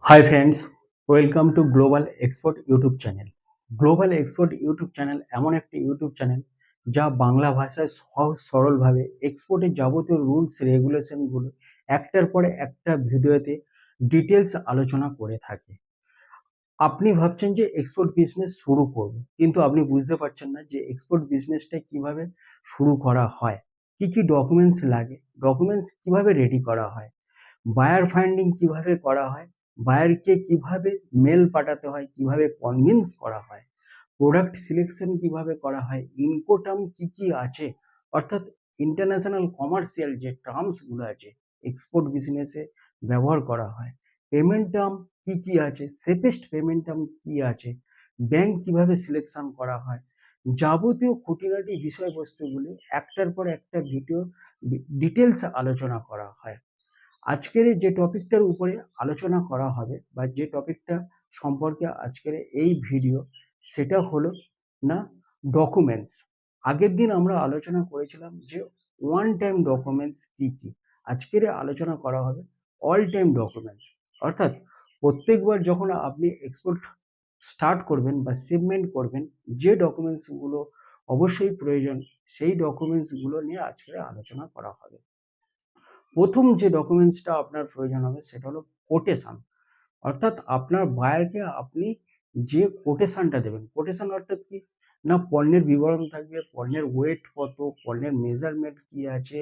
Hi friends, welcome to global export YouTube channel. Global export YouTube channel এমন একটি YouTube channel যা বাংলা ভাষায় সহজ সরলভাবে এক্সপোর্টের যাবতীয় রুলস রেগুলেশনগুলো একটার পরে একটা ভিডিওতে ডিটেলস আলোচনা করে থাকে। আপনি ভাবছেন যে এক্সপোর্ট বিজনেস শুরু করব, কিন্তু আপনি বুঝতে পারছেন না যে এক্সপোর্ট বিজনেসটা কিভাবে শুরু করা হয়, কি কি ডকুমেন্টস লাগে, ডকুমেন্টস কিভাবে রেডি করা হয়, বায়ার ফাইন্ডিং কিভাবে করা হয়, বায়ারকে কিভাবে মেল পাঠাতে হয়, কিভাবে কনভিন্স করা হয়, প্রোডাক্ট সিলেকশন কিভাবে করা হয়, ইনকোটার্ম কি কি আছে, অর্থাৎ ইন্টারন্যাশনাল কমার্শিয়াল যে টার্মস গুলো আছে এক্সপোর্ট বিজনেসে ব্যবহার করা হয়, পেমেন্ট টার্ম কি কি আছে, সেফেস্ট পেমেন্ট টার্ম কি আছে, ব্যাংক কিভাবে সিলেকশন করা হয়, যাবতীয় খুঁটিনাটি বিষয়বস্তুগুলি একটার পর একটা ভিডিও ডিটেলস আলোচনা করা হয়। আজকের যে টপিকটার উপরে আলোচনা করা হবে বা যে টপিকটা সম্পর্কে আজকের এই ভিডিও, সেটা হলো না ডকুমেন্টস। আগের দিন আমরা আলোচনা করেছিলাম যে ওয়ান টাইম ডকুমেন্টস কি কি। আজকের আলোচনা করা হবে অল টাইম ডকুমেন্টস, অর্থাৎ প্রত্যেকবার যখন আপনি এক্সপোর্ট স্টার্ট করবেন বা শিপমেন্ট করবেন, যে ডকুমেন্টসগুলো অবশ্যই প্রয়োজন, সেই ডকুমেন্টসগুলো নিয়ে আজকে আলোচনা করা হবে। প্রথম যে ডকুমেন্টসটা আপনার প্রয়োজন হবে সেটা হলো কোটেশন, অর্থাৎ আপনার বায়ারকে আপনি যে কোটেশনটা দেবেন। কোটেশন অর্থাৎ কি না, পণ্যের বিবরণ থাকবে, পণ্যের ওয়েট কত, পণ্যের মেজারমেন্ট কি আছে,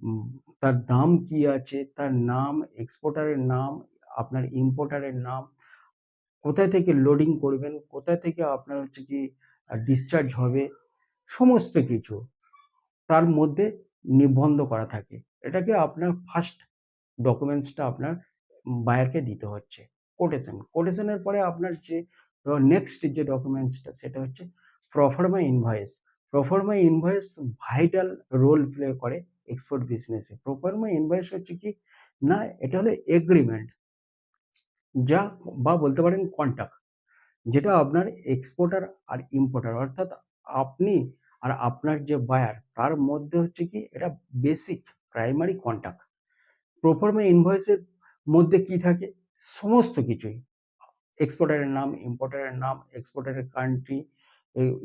উম, তার দাম কি আছে, তার নাম, এক্সপোর্টারের নাম, আপনার ইম্পোর্টারের নাম, কোথায় থেকে লোডিং করবেন, কোথায় থেকে আপনার হচ্ছে কি ডিসচার্জ হবে, সমস্ত কিছু তার মধ্যে নিবন্ধ করা থাকে। এটাকে আপনার ফার্স্ট ডকুমেন্টসটা আপনার বায়ারকে দিতে হচ্ছে কোটেশন। কোটেশনের পরে আপনার যে নেক্সট যে ডকুমেন্টসটা সেটা হচ্ছে proforma invoice. Proforma invoice vital role play করে এক্সপোর্ট বিজনেসে। প্রফার্মা ইনভয়েস হচ্ছে কি না, এটা হলো এগ্রিমেন্ট, যা বা বলতে পারেন কন্ট্রাক্ট, যেটা আপনার এক্সপোর্টার আর ইম্পোর্টার অর্থাৎ আপনি আর আপনার যে বায়ার তার মধ্যে হচ্ছে কি এটা বেসিক প্রাইমারি কন্ট্যাক্ট। প্রোফার্মা ইনভয়েসের মধ্যে কি থাকে, সমস্ত কিছুই, এক্সপোর্টারের নাম, ইম্পোর্টারের নাম, এক্সপোর্টারের কান্ট্রি,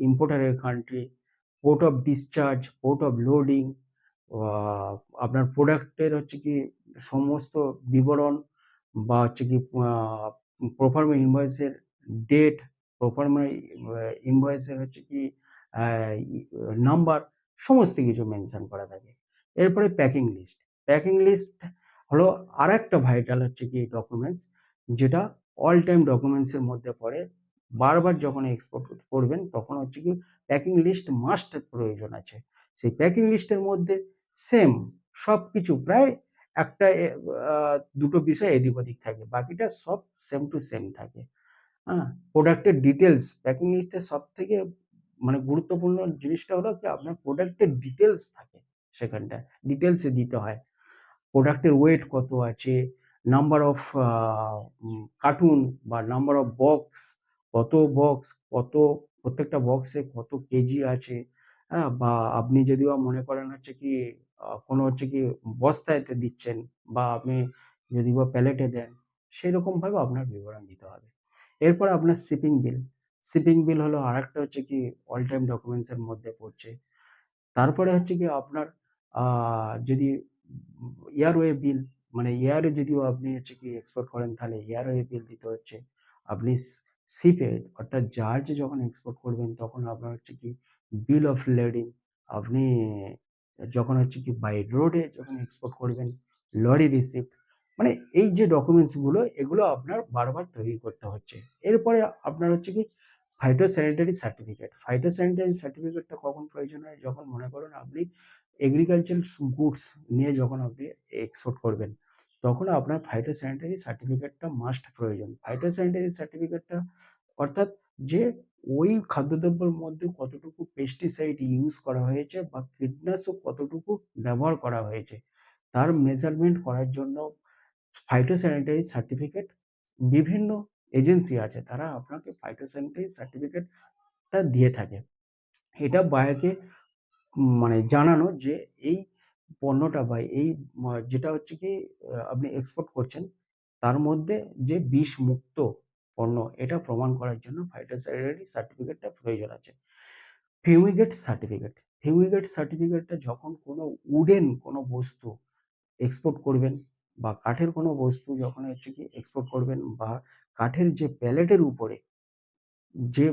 ইম্পোর্টারের country, port of discharge, port of loading, আপনার প্রোডাক্টের হচ্ছে কি সমস্ত বিবরণ, বা হচ্ছে কি প্রোফার্মা ইনভয়েসের ডেট, প্রোফার্মা ইনভয়েসের হচ্ছে কি নাম্বার, সমস্ত কিছু মেনশন করা থাকে। এরপরে প্যাকিং লিস্ট। প্যাকিং লিস্ট হলো আরেকটা ভাইটাল হচ্ছে কি ডকুমেন্টস, যেটা অল টাইম ডকুমেন্টস এর মধ্যে পড়ে। বারবার যখন এক্সপোর্ট করবেন তখন হচ্ছে কি প্যাকিং লিস্ট মাস্ট প্রয়োজন আছে। সেই প্যাকিং লিস্টের মধ্যে সেম সবকিছু প্রায় একটা দুটো বিষয় এদিক ওদিক থাকে, বাকিটা সব সেম টু সেম থাকে। হ্যাঁ, প্রোডাক্টের ডিটেলস প্যাকিং লিস্টের সব থেকে মানে গুরুত্বপূর্ণ জিনিসটা হলো কি আপনার প্রোডাক্টের ডিটেলস থাকে, সেখানটা ডিটেলসে দিতে হয়। প্রোডাক্টের ওয়েট কত আছে, নাম্বার অফ কার্টুন বা নাম্বার অফ বক্স, কত বক্স, কত প্রত্যেকটা বক্সে কত কেজি আছে, হ্যাঁ, বা আপনি যদি বা মনে করেন হচ্ছে কি কোনো হচ্ছে কি বস্তায়তে দিচ্ছেন, বা আপনি যদি বা প্যালেটে দেন, সেরকম ভাবে আপনার বিবরণ দিতে হবে। এরপর আপনার শিপিং বিল। শিপিং বিল হলো আরেকটা হচ্ছে কি অল টাইম ডকুমেন্টস এর মধ্যে পড়ছে। তারপরে হচ্ছে গিয়ে আপনার যদি এয়ারওয়ে বিল, মানে এয়ারে যদিও আপনি হচ্ছে কি এক্সপোর্ট করেন তাহলে এয়ারওয়ে বিল দিতে হচ্ছে। আপনি শিপে অর্থাৎ জাহাজে যখন এক্সপোর্ট করবেন তখন আপনার হচ্ছে কি বিল অফ লেডিং। আপনি যখন হচ্ছে কি বাই রোডে যখন এক্সপোর্ট করবেন, লরি রিসিপ্ট, মানে এই যে ডকুমেন্টস গুলো এগুলো আপনার বারবার তৈরি করতে হচ্ছে। এরপরে আপনার হচ্ছে কি ফাইটোস্যানিটারি সার্টিফিকেট। ফাইটোস্যানিটারি সার্টিফিকেটটা কখন প্রয়োজন হয়, যখন মনে করুন আপনি এগ্রিকালচারাল গুডস নিয়ে যখন আপনি এক্সপোর্ট করবেন, তখন আপনার ফাইটোস্যানিটারি সার্টিফিকেটটা মাস্ট প্রয়োজন। ফাইটোস্যানিটারি সার্টিফিকেটটা অর্থাৎ যে ওই খাদ্যদ্রব্যের মধ্যে কতটুকু পেস্টিসাইড ইউজ করা হয়েছে বা কীটনাশক কতটুকু ব্যবহার করা হয়েছে, তার মেজারমেন্ট করার জন্য ফাইটোস্যানিটারি সার্টিফিকেট, বিভিন্ন এজেন্সি আছে তারা আপনাকে ফাইটোস্যানিটারি সার্টিফিকেটটা দিয়ে থাকে। এটা বায়ারকে মানে জানানো যে এই পণ্যটা বা এই যেটা হচ্ছে কি আপনি এক্সপোর্ট করছেন, তার মধ্যে যে বিষমুক্ত পণ্য এটা প্রমাণ করার জন্য ফাইটোস্যানিটারি সার্টিফিকেটটা প্রয়োজন আছে। ফিউমিগেট সার্টিফিকেট, ফিউমিগেট সার্টিফিকেটটা যখন কোনো উডেন কোনো বস্তু এক্সপোর্ট করবেন বা কাঠের কোনো বস্তু যখন হচ্ছে কি এক্সপোর্ট করবেন বা কাঠের যে প্যালেটের উপরে যে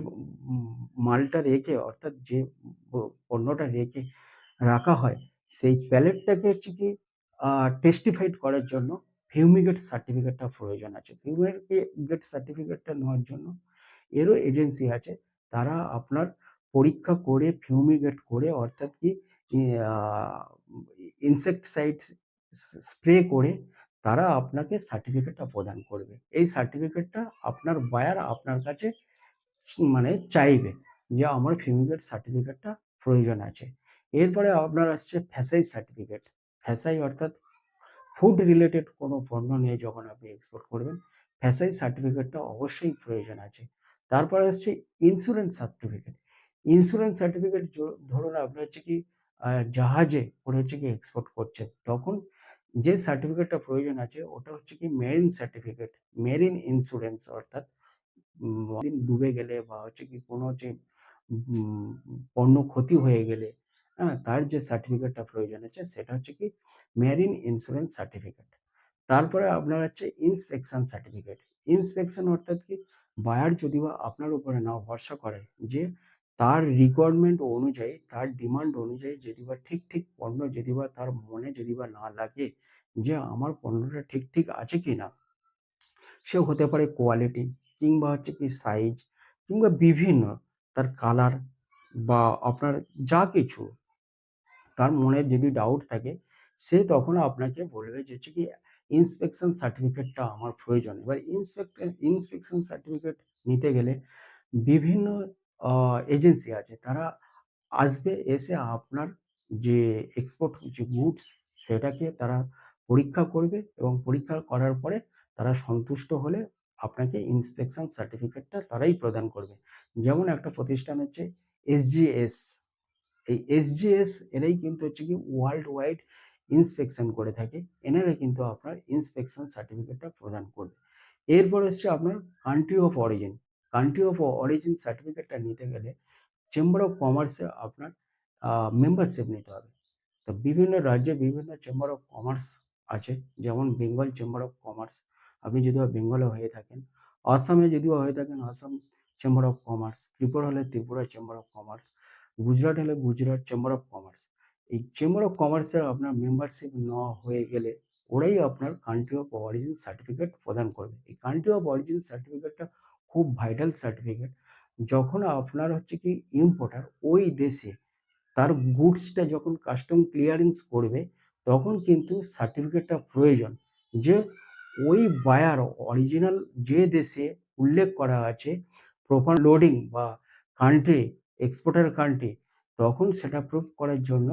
মালটা রেখে অর্থাৎ যে পণ্যটা রাখা হয় সেই প্যালেটটাকে হচ্ছে কি টেস্টিফাইড করার জন্য ফিউমিগেট সার্টিফিকেটটা প্রয়োজন আছে। ফিউমিগেট সার্টিফিকেটটা নেওয়ার জন্য এরও এজেন্সি আছে, তারা আপনার পরীক্ষা করে ফিউমিগেট করে অর্থাৎ কি ইনসেক্টিসাইড স্প্রে করে তারা আপনাকে সার্টিফিকেটটা প্রদান করবে। এই সার্টিফিকেটটা আপনার বায়ার আপনার কাছে মানে চাইবে যে আমার ফিউমিগেট সার্টিফিকেটটা প্রয়োজন আছে। এরপরে আপনার আসছে ফ্যাসাই সার্টিফিকেট। ফ্যাসাই অর্থাৎ ফুড রিলেটেড কোনো পণ্য নিয়ে যখন আপনি এক্সপোর্ট করবেন, ফ্যাসাই সার্টিফিকেটটা অবশ্যই প্রয়োজন আছে। তারপরে আসছে ইন্স্যুরেন্স সার্টিফিকেট। ইন্স্যুরেন্স সার্টিফিকেট ধরুন আপনি হচ্ছে কি জাহাজে করে হচ্ছে কি এক্সপোর্ট করছেন, তখন যে সার্টিফিকেটটা প্রয়োজন আছে ওটা হচ্ছে কি মেরিন সার্টিফিকেট, মেরিন ইন্স্যুরেন্স অর্থাৎ ডুবে গেলে বা হচ্ছে কি কোনো যে উম পণ্য ক্ষতি হয়ে গেলে, হ্যাঁ? তার যে সার্টিফিকেটটা প্রয়োজন আছে সেটা হচ্ছে কি মেরিন ইন্স্যুরেন্স সার্টিফিকেট। তারপরে আপনার হচ্ছে ইন্সপেকশন সার্টিফিকেট। ইন্সপেকশন অর্থাৎ কি বায়ার যদিবা আপনার উপরে না ভরসা করে যে তার রিকোয়ারমেন্ট অনুযায়ী, তার ডিমান্ড অনুযায়ী যদিবা ঠিক পণ্য যদিবা তার মনে যদিবা না লাগে যে আমার পণ্যটা ঠিক আছে কিনা, সে হতে পারে কোয়ালিটি কিংবা হচ্ছে কি সাইজ কিংবা বিভিন্ন তার কালার বা আপনার যা কিছু তার মনে যদি ডাউট থাকে, সে তখন আপনাকে বলবে যে হচ্ছে কি ইন্সপেকশন সার্টিফিকেটটা আমার প্রয়োজন। এবার ইন্সপেকশন সার্টিফিকেট নিতে গেলে বিভিন্ন এজেন্সি আছে, তারা আসবে, এসে আপনার যে এক্সপোর্ট যে গুডস সেটাকে তারা পরীক্ষা করবে এবং পরীক্ষা করার পরে তারা সন্তুষ্ট হলে আপনাকে ইন্সপেকশন সার্টিফিকেটটা তারাই প্রদান করবে। যেমন একটা প্রতিষ্ঠান হচ্ছে এসজিএস। এই এসজিএস এরাই কিন্তু হচ্ছে কি ওয়ার্ল্ড ওয়াইড ইন্সপেকশন করে থাকে। এনারা কিন্তু আপনার ইন্সপেকশন সার্টিফিকেটটা প্রদান করবে। এরপর হচ্ছে আপনার country of origin. Country of origin সার্টিফিকেটটা নিতে গেলে চেম্বার অফ কমার্সে আপনার মেম্বারশিপ নিতে হবে। তো বিভিন্ন রাজ্যে বিভিন্ন চেম্বার অফ কমার্স আছে, যেমন বেঙ্গল চেম্বার অফ কমার্স, আপনি যদি বেঙ্গলে হয়ে থাকেন, আসামে যদিও হয়ে থাকেন Assam chamber of commerce, Tripura হলে Tripura chamber of commerce, Gujarat হলে গুজরাট চেম্বার অফ কমার্স। এই চেম্বার অফ কমার্সের আপনার মেম্বারশিপ নেওয়া হয়ে গেলে ওরাই আপনার কান্ট্রি অফ অরিজিন সার্টিফিকেট প্রদান করবে। এই কান্ট্রি অফ অরিজিন সার্টিফিকেটটা খুব ভাইটাল সার্টিফিকেট। যখন আপনার হচ্ছে কি ইম্পোর্টার ওই দেশে তার গুডসটা যখন কাস্টম ক্লিয়ারেন্স করবে, তখন কিন্তু সার্টিফিকেটটা প্রয়োজন যে ওই বায়ার অরিজিনাল যে দেশে উল্লেখ করা আছে প্রপার লোডিং বা কান্ট্রি, এক্সপোর্টার কান্ট্রি, তখন সেটা প্রুফ করার জন্য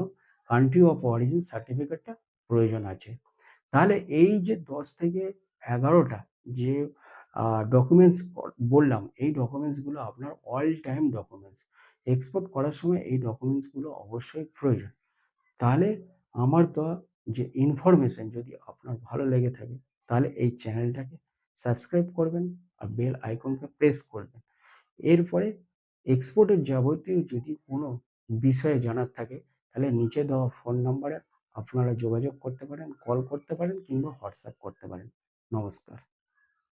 কান্ট্রি অফ অরিজিন সার্টিফিকেটটা প্রয়োজন আছে। তাহলে এই যে ১০ থেকে ১১টা যে ডকুমেন্টস বললাম, এই ডকুমেন্টসগুলো আপনার অল টাইম ডকুমেন্টস। এক্সপোর্ট করার সময় এই ডকুমেন্টসগুলো অবশ্যই প্রয়োজন। তাহলে আমার দেওয়া যে ইনফরমেশন যদি আপনার ভালো লেগে থাকে, তাহলে এই চ্যানেলটাকে সাবস্ক্রাইব করবেন আর বেল আইকনকে প্রেস করবেন। এরপরে এক্সপোর্টের যাবতীয় যদি কোনো বিষয়ে জানার থাকে, তাহলে নিচে দেওয়া ফোন নাম্বারে আপনারা যোগাযোগ করতে পারেন, কল করতে পারেন কিংবা হোয়াটসঅ্যাপ করতে পারেন। নমস্কার।